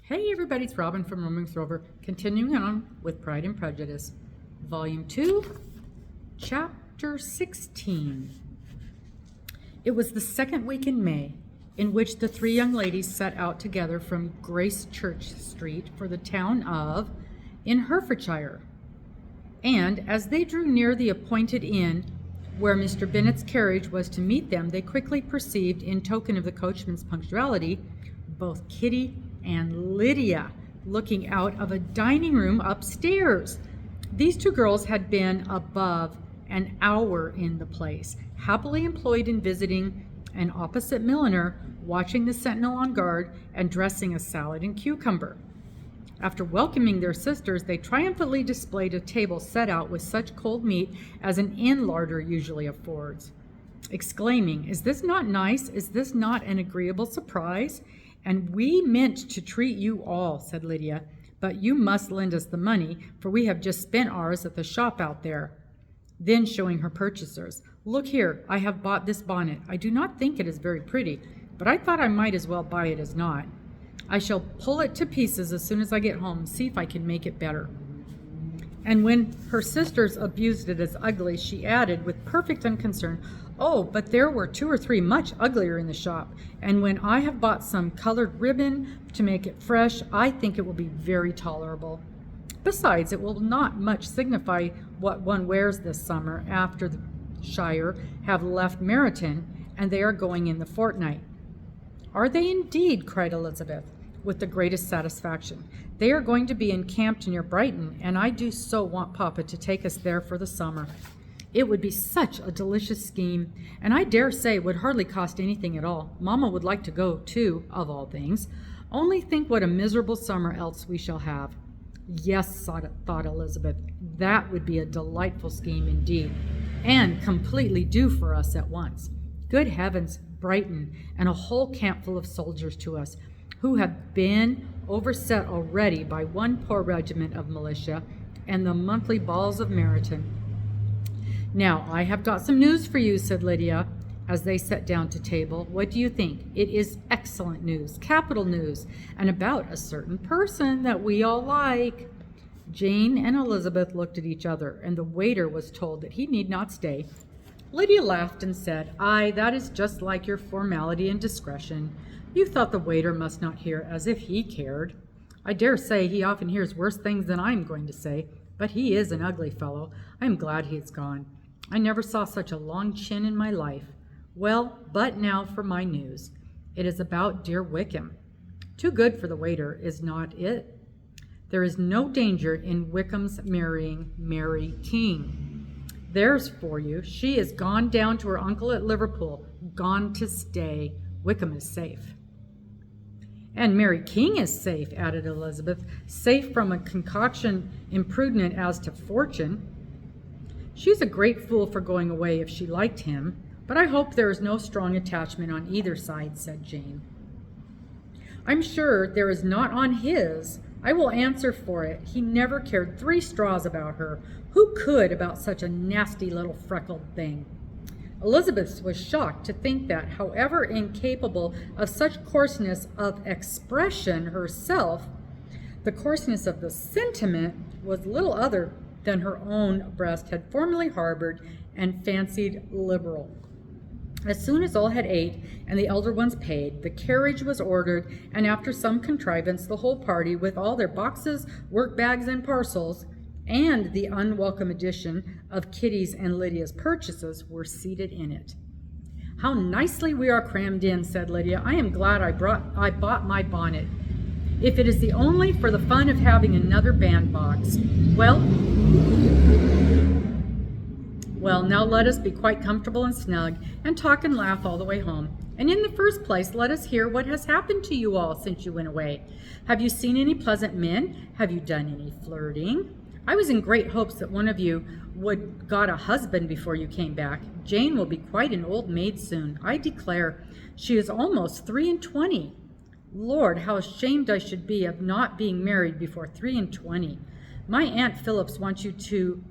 Hey everybody, it's Robin from Roamingwithrover, continuing on with Pride and Prejudice, Volume 2, Chapter 16. It was the second week in May, in which the three young ladies set out together from Grace Church Street for the town of in Herefordshire. And as they drew near the appointed inn, where Mr. Bennet's carriage was to meet them, they quickly perceived, in token of the coachman's punctuality, both Kitty and Lydia looking out of a dining room upstairs. These two girls had been above an hour in the place, happily employed in visiting an opposite milliner, watching the sentinel on guard, and dressing a salad and cucumber. After welcoming their sisters, they triumphantly displayed a table set out with such cold meat as an inn larder usually affords, exclaiming, "Is this not nice? Is this not an agreeable surprise? And we meant to treat you all," said Lydia, "but you must lend us the money, for we have just spent ours at the shop out there." Then, showing her purchasers, "Look here, I have bought this bonnet. I do not think it is very pretty, but I thought I might as well buy it as not. I shall pull it to pieces as soon as I get home, see if I can make it better." And when her sisters abused it as ugly, she added with perfect unconcern, "Oh, but there were 2 or 3 much uglier in the shop, and when I have bought some colored ribbon to make it fresh, I think it will be very tolerable. Besides, it will not much signify what one wears this summer after the Shire have left Meryton, and they are going in the fortnight." "Are they indeed?" cried Elizabeth, with the greatest satisfaction. "They are going to be encamped near Brighton, and I do so want Papa to take us there for the summer. It would be such a delicious scheme, and I dare say it would hardly cost anything at all. Mamma would like to go, too, of all things. Only think what a miserable summer else we shall have." "Yes," thought Elizabeth, "that would be a delightful scheme indeed, and completely due for us at once. Good heavens, Brighton, and a whole camp full of soldiers to us, who have been overset already by one poor regiment of militia and the monthly balls of Meryton." "Now, I have got some news for you," said Lydia, as they sat down to table. "What do you think? It is excellent news, capital news, and about a certain person that we all like." Jane and Elizabeth looked at each other, and the waiter was told that he need not stay. Lydia laughed and said, "Aye, that is just like your formality and discretion. You thought the waiter must not hear, as if he cared. I dare say he often hears worse things than I am going to say, but he is an ugly fellow. I am glad he is gone. I never saw such a long chin in my life. Well, but now for my news. It is about dear Wickham. Too good for the waiter, is not it? There is no danger in Wickham's marrying Mary King. There's for you. She is gone down to her uncle at Liverpool, gone to stay. Wickham is safe." "And Mary King is safe," added Elizabeth, "safe from a concoction imprudent as to fortune. She's a great fool for going away if she liked him, but I hope there is no strong attachment on either side," said Jane. "I'm sure there is not on his. I will answer for it. He never cared 3 straws about her. Who could about such a nasty little freckled thing?" Elizabeth was shocked to think that, however incapable of such coarseness of expression herself, the coarseness of the sentiment was little other than her own breast had formerly harbored and fancied liberal. As soon as all had ate and the elder ones paid, the carriage was ordered, and after some contrivance, the whole party, with all their boxes, work bags, and parcels, and the unwelcome addition of Kitty's and Lydia's purchases, were seated in it. "How nicely we are crammed in," said Lydia. "I am glad I bought my bonnet, if it is the only for the fun of having another bandbox. Well, now let us be quite comfortable and snug, and talk and laugh all the way home. And in the first place, let us hear what has happened to you all since you went away. Have you seen any pleasant men? Have you done any flirting? I was in great hopes that one of you would got a husband before you came back. Jane will be quite an old maid soon. I declare, she is almost 23. Lord, how ashamed I should be of not being married before 23. My Aunt Phillips wants you to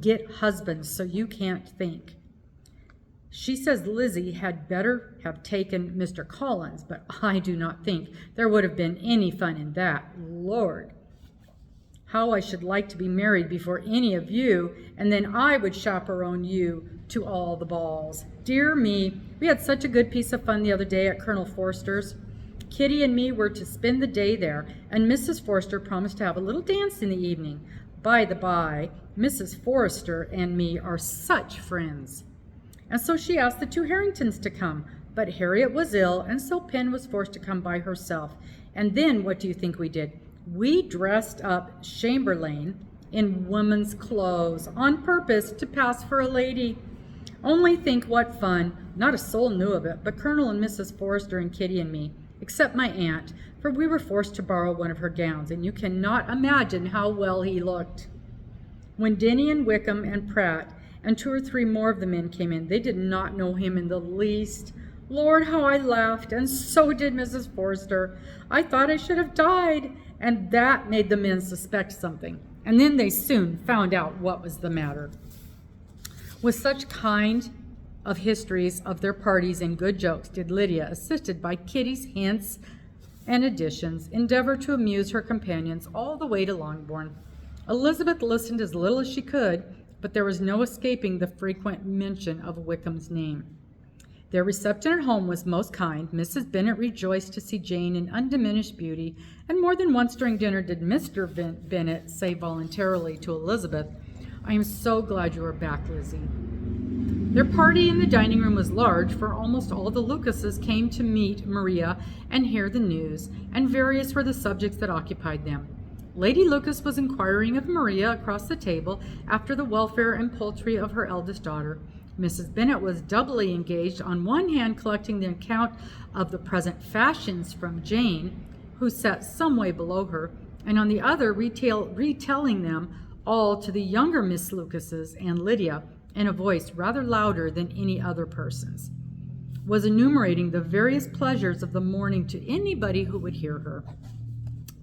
get husbands, so you can't think. She says Lizzy had better have taken Mr. Collins, but I do not think there would have been any fun in that. Lord, how I should like to be married before any of you, and then I would chaperone you to all the balls. Dear me, we had such a good piece of fun the other day at Colonel Forster's. Kitty and me were to spend the day there, and Mrs. Forster promised to have a little dance in the evening. By the by, Mrs. Forster and me are such friends. And so she asked the 2 Harringtons to come, but Harriet was ill, and so Pen was forced to come by herself. And then what do you think we did? We dressed up Chamberlain in women's clothes on purpose to pass for a lady. Only think what fun. Not a soul knew of it, but Colonel and Mrs. Forster and Kitty and me, except my aunt, for we were forced to borrow one of her gowns, and you cannot imagine how well he looked. When Denny and Wickham and Pratt and 2 or 3 more of the men came in, they did not know him in the least. Lord, how I laughed, and so did Mrs. Forster. I thought I should have died, and that made the men suspect something. And then they soon found out what was the matter. With such kind of histories of their parties and good jokes did Lydia, assisted by Kitty's hints and additions, endeavor to amuse her companions all the way to Longbourn. Elizabeth listened as little as she could, but there was no escaping the frequent mention of Wickham's name. Their reception at home was most kind. Mrs. Bennet rejoiced to see Jane in undiminished beauty, and more than once during dinner did Mr. Bennet say voluntarily to Elizabeth, "I am so glad you are back, Lizzy." Their party in the dining room was large, for almost all the Lucases came to meet Maria and hear the news, and various were the subjects that occupied them. Lady Lucas was inquiring of Maria across the table after the welfare and poultry of her eldest daughter. Mrs. Bennet was doubly engaged, on one hand collecting the account of the present fashions from Jane, who sat some way below her, and on the other retelling them all to the younger Miss Lucases, and Lydia, in a voice rather louder than any other person's, was enumerating the various pleasures of the morning to anybody who would hear her.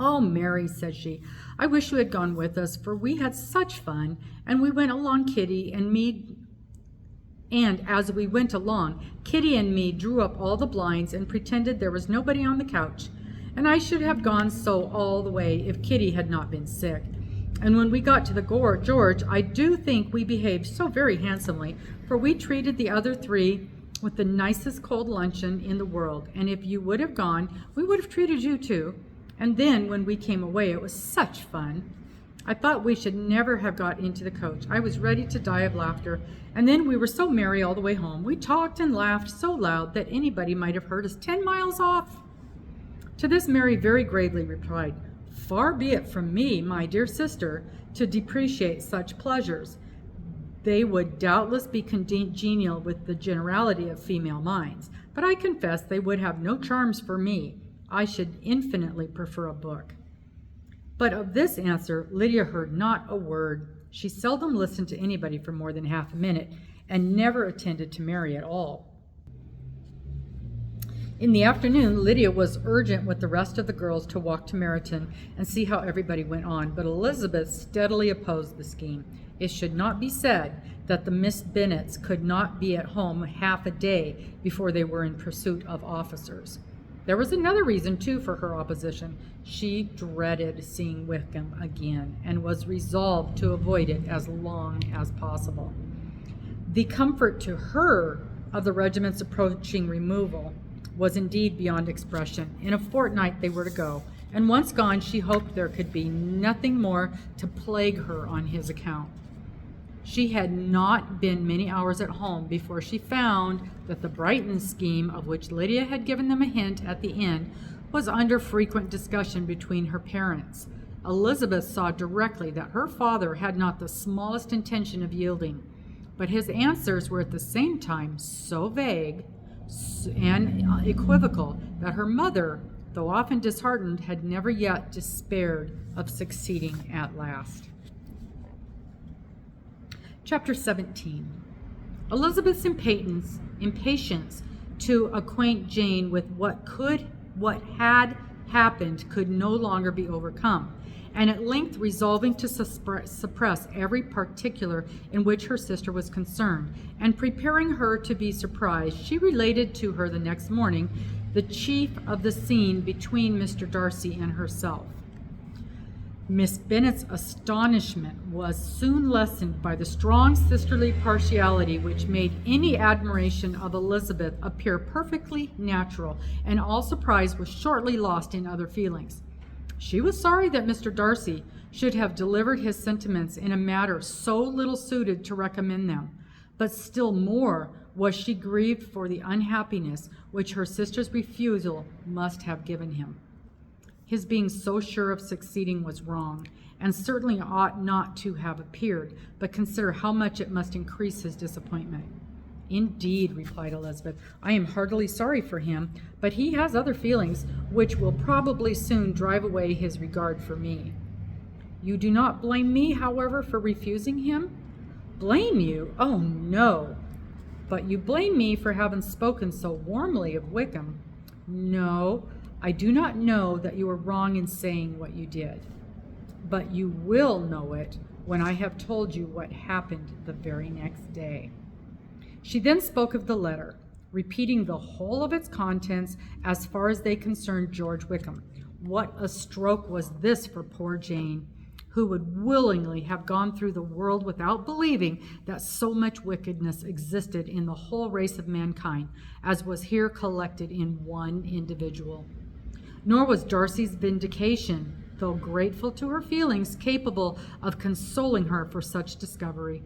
"Oh, Mary," said she, "I wish you had gone with us, for we had such fun, and we went along, Kitty and me, and as we went along, Kitty and me drew up all the blinds and pretended there was nobody on the couch, and I should have gone so all the way if Kitty had not been sick. And when we got to the George, I do think we behaved so very handsomely, for we treated the other 3 with the nicest cold luncheon in the world, and if you would have gone, we would have treated you too. And then when we came away, it was such fun. I thought we should never have got into the coach. I was ready to die of laughter, and then we were so merry all the way home. We talked and laughed so loud that anybody might have heard us 10 miles off." To this Mary very gravely replied, "Far be it from me, my dear sister, to depreciate such pleasures. They would doubtless be congenial with the generality of female minds, but I confess they would have no charms for me. I should infinitely prefer a book." But of this answer Lydia heard not a word. She seldom listened to anybody for more than half a minute, and never attended to Mary at all. In the afternoon, Lydia was urgent with the rest of the girls to walk to Meryton and see how everybody went on, but Elizabeth steadily opposed the scheme. It should not be said that the Miss Bennets could not be at home half a day before they were in pursuit of officers. There was another reason, too, for her opposition. She dreaded seeing Wickham again, and was resolved to avoid it as long as possible. The comfort to her of the regiment's approaching removal was indeed beyond expression. In a fortnight they were to go, and once gone she hoped there could be nothing more to plague her on his account. She had not been many hours at home before she found that the Brighton scheme, of which Lydia had given them a hint at the end, was under frequent discussion between her parents. Elizabeth saw directly that her father had not the smallest intention of yielding, but his answers were at the same time so vague and equivocal that her mother, though often disheartened, had never yet despaired of succeeding at last. Chapter 17. Elizabeth's impatience to acquaint Jane with what had happened could no longer be overcome, and at length resolving to suppress every particular in which her sister was concerned, and preparing her to be surprised, she related to her the next morning the chief of the scene between Mr. Darcy and herself. Miss Bennet's astonishment was soon lessened by the strong sisterly partiality which made any admiration of Elizabeth appear perfectly natural, and all surprise was shortly lost in other feelings. She was sorry that Mr. Darcy should have delivered his sentiments in a matter so little suited to recommend them, but still more was she grieved for the unhappiness which her sister's refusal must have given him. His being so sure of succeeding was wrong, and certainly ought not to have appeared, but consider how much it must increase his disappointment. Indeed, replied Elizabeth, I am heartily sorry for him, but he has other feelings which will probably soon drive away his regard for me. You do not blame me, however, for refusing him? Blame you? Oh, no. But you blame me for having spoken so warmly of Wickham. No, I do not know that you were wrong in saying what you did, but you will know it when I have told you what happened the very next day. She then spoke of the letter, repeating the whole of its contents as far as they concerned George Wickham. What a stroke was this for poor Jane, who would willingly have gone through the world without believing that so much wickedness existed in the whole race of mankind as was here collected in one individual. Nor was Darcy's vindication, though grateful to her feelings, capable of consoling her for such discovery.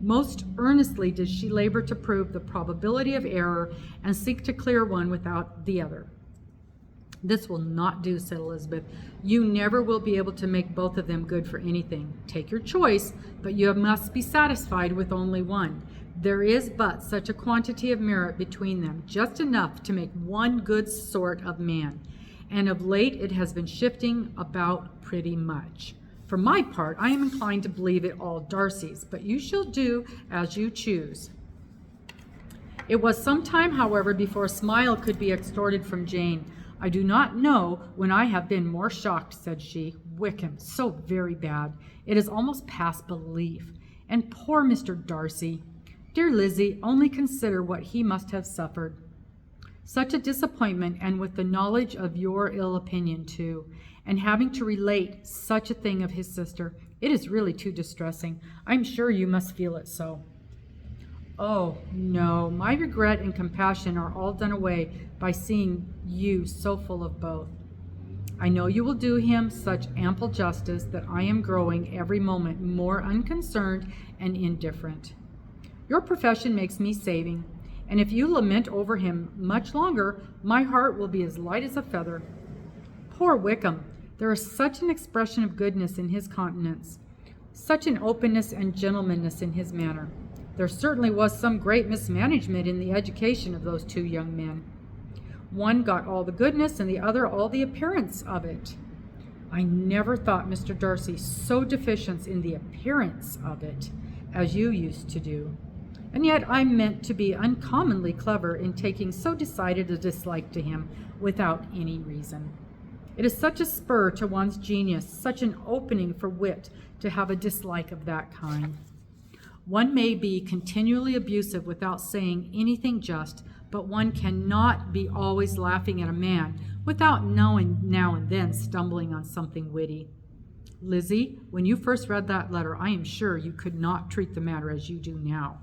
Most earnestly did she labor to prove the probability of error and seek to clear one without the other. This will not do, said Elizabeth. You never will be able to make both of them good for anything. Take your choice, but you must be satisfied with only one. There is but such a quantity of merit between them, just enough to make one good sort of man. And of late it has been shifting about pretty much. For my part, I am inclined to believe it all Darcy's, but you shall do as you choose. It was some time, however, before a smile could be extorted from Jane. I do not know when I have been more shocked, said she. Wickham, so very bad. It is almost past belief. And poor Mr. Darcy. Dear Lizzy, only consider what he must have suffered. Such a disappointment, and with the knowledge of your ill opinion too, and having to relate such a thing of his sister, it is really too distressing. I'm sure you must feel it so. Oh, no, my regret and compassion are all done away by seeing you so full of both. I know you will do him such ample justice that I am growing every moment more unconcerned and indifferent. Your profession makes me saving, and if you lament over him much longer, my heart will be as light as a feather. Poor Wickham, there is such an expression of goodness in his countenance, such an openness and gentlemanliness in his manner. There certainly was some great mismanagement in the education of those two young men. One got all the goodness and the other all the appearance of it. I never thought Mr. Darcy so deficient in the appearance of it as you used to do. And yet I meant to be uncommonly clever in taking so decided a dislike to him without any reason. It is such a spur to one's genius, such an opening for wit, to have a dislike of that kind. One may be continually abusive without saying anything just, but one cannot be always laughing at a man without now and then stumbling on something witty. Lizzy, when you first read that letter, I am sure you could not treat the matter as you do now.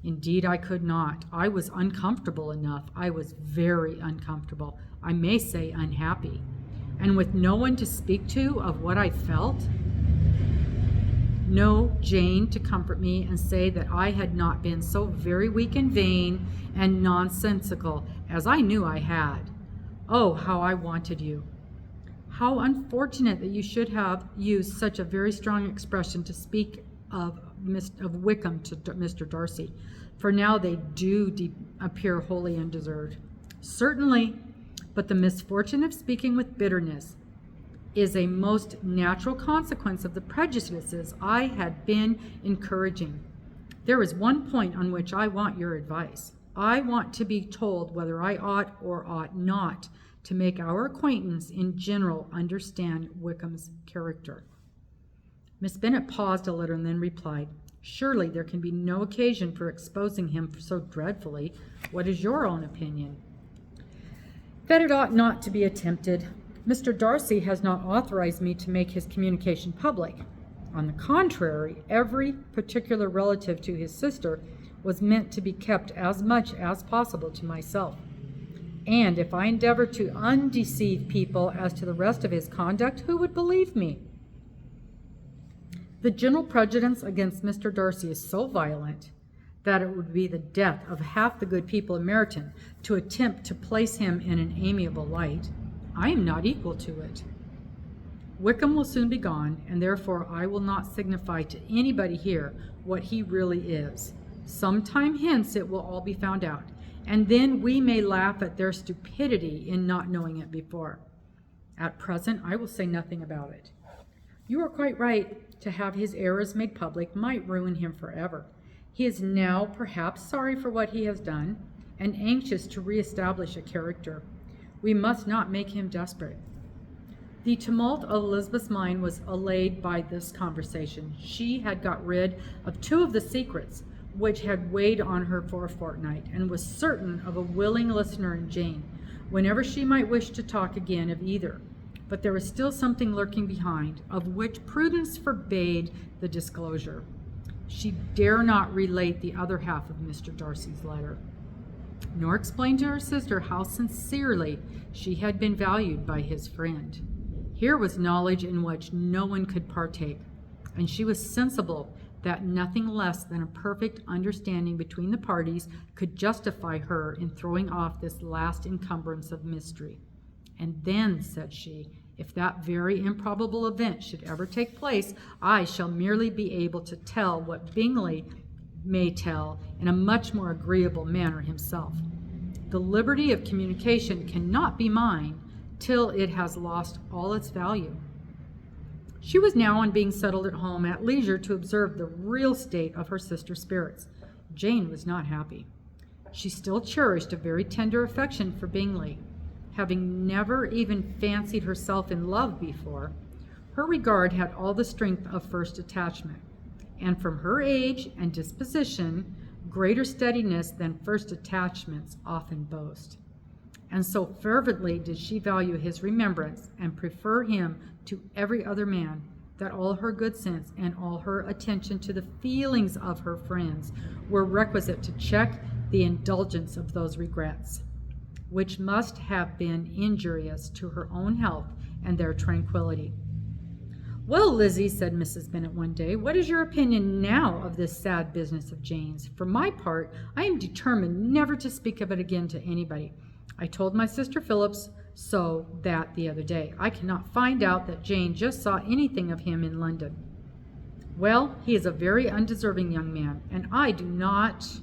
Indeed, I could not. I was uncomfortable enough. I was very uncomfortable. I may say unhappy. And with no one to speak to of what I felt. No Jane to comfort me and say that I had not been so very weak and vain and nonsensical as I knew I had. Oh, how I wanted you. How unfortunate that you should have used such a very strong expression to speak of Wickham to Mr. Darcy, for now they do appear wholly undeserved. Certainly, but the misfortune of speaking with bitterness is a most natural consequence of the prejudices I had been encouraging. There is one point on which I want your advice. I want to be told whether I ought or ought not to make our acquaintance in general understand Wickham's character. Miss Bennet paused a little and then replied, "Surely there can be no occasion for exposing him so dreadfully. What is your own opinion?" "That it ought not to be attempted. Mr. Darcy has not authorized me to make his communication public. On the contrary, every particular relative to his sister was meant to be kept as much as possible to myself. And if I endeavor to undeceive people as to the rest of his conduct, who would believe me? The general prejudice against Mr. Darcy is so violent that it would be the death of half the good people of Meryton to attempt to place him in an amiable light. I am not equal to it. Wickham will soon be gone, and therefore I will not signify to anybody here what he really is. Some time hence it will all be found out, and then we may laugh at their stupidity in not knowing it before. At present I will say nothing about it. You are quite right. To have his errors made public might ruin him forever. He is now perhaps sorry for what he has done, and anxious to reestablish a character. We must not make him desperate." The tumult of Elizabeth's mind was allayed by this conversation. She had got rid of two of the secrets which had weighed on her for a fortnight, and was certain of a willing listener in Jane, whenever she might wish to talk again of either. But there was still something lurking behind, of which prudence forbade the disclosure. She dare not relate the other half of Mr. Darcy's letter, nor explain to her sister how sincerely she had been valued by his friend. Here was knowledge in which no one could partake, and she was sensible that nothing less than a perfect understanding between the parties could justify her in throwing off this last encumbrance of mystery. "And then," said she, "if that very improbable event should ever take place, I shall merely be able to tell what Bingley may tell in a much more agreeable manner himself. The liberty of communication cannot be mine till it has lost all its value." She was now, on being settled at home, at leisure to observe the real state of her sister's spirits. Jane was not happy. She still cherished a very tender affection for Bingley. Having never even fancied herself in love before, her regard had all the strength of first attachment, and from her age and disposition, greater steadiness than first attachments often boast. And so fervently did she value his remembrance and prefer him to every other man, that all her good sense and all her attention to the feelings of her friends were requisite to check the indulgence of those regrets, which must have been injurious to her own health and their tranquillity. "Well, Lizzy," said Mrs. Bennet one day, "what is your opinion now of this sad business of Jane's? For my part, I am determined never to speak of it again to anybody. I told my sister Phillips so that the other day. I cannot find out that Jane just saw anything of him in London. Well, he is a very undeserving young man, and I do not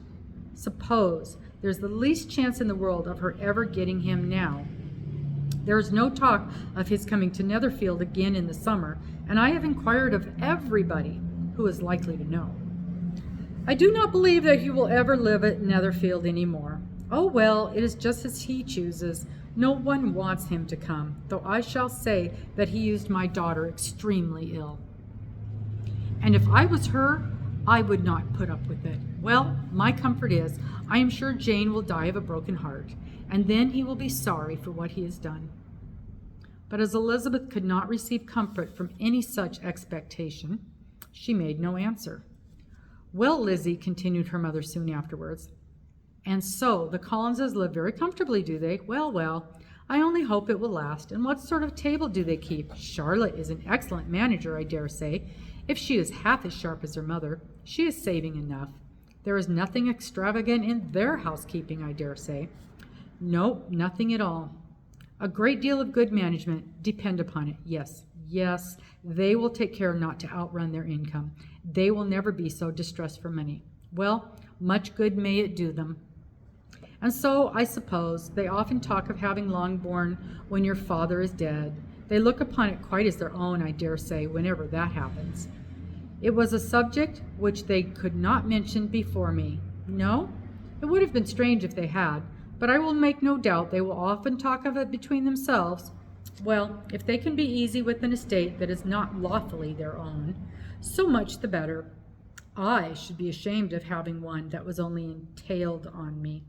suppose there's the least chance in the world of her ever getting him now. There is no talk of his coming to Netherfield again in the summer, and I have inquired of everybody who is likely to know. I do not believe that he will ever live at Netherfield any more. Oh, well, it is just as he chooses. No one wants him to come, though I shall say that he used my daughter extremely ill. And if I was her, I would not put up with it. Well, my comfort is, I am sure Jane will die of a broken heart, and then he will be sorry for what he has done." But as Elizabeth could not receive comfort from any such expectation, she made no answer. "Well, Lizzy," continued her mother soon afterwards, "and so the Collinses live very comfortably, do they? Well, well, I only hope it will last. And what sort of table do they keep? Charlotte is an excellent manager, I dare say. If she is half as sharp as her mother, she is saving enough. There is nothing extravagant in their housekeeping, I dare say." "No, nothing at all. A great deal of good management, depend upon it. Yes, yes, they will take care not to outrun their income. They will never be so distressed for money. Well, much good may it do them. And so, I suppose, they often talk of having Longbourn when your father is dead. They look upon it quite as their own, I dare say, whenever that happens. It was a subject which they could not mention before me. No? It would have been strange if they had, but I will make no doubt they will often talk of it between themselves. Well, if they can be easy with an estate that is not lawfully their own, So much the better. I should be ashamed of having one that was only entailed on me.